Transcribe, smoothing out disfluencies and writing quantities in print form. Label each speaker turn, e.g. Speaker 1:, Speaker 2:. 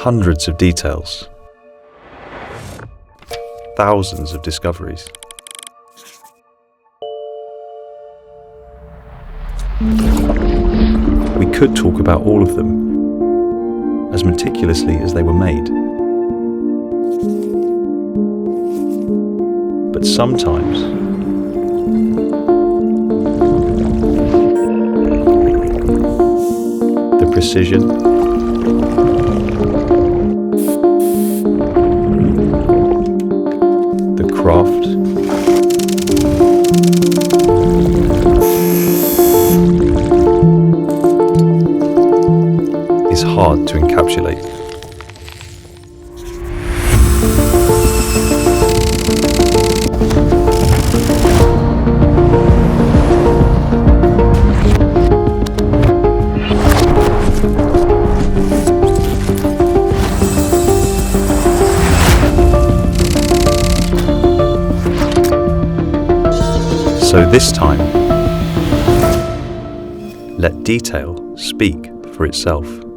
Speaker 1: Hundreds of details. Thousands of discoveries. We could talk about all of them, as meticulously as they were made. But sometimes, the precision, the craft, is hard to encapsulate. So this time, let detail speak for itself.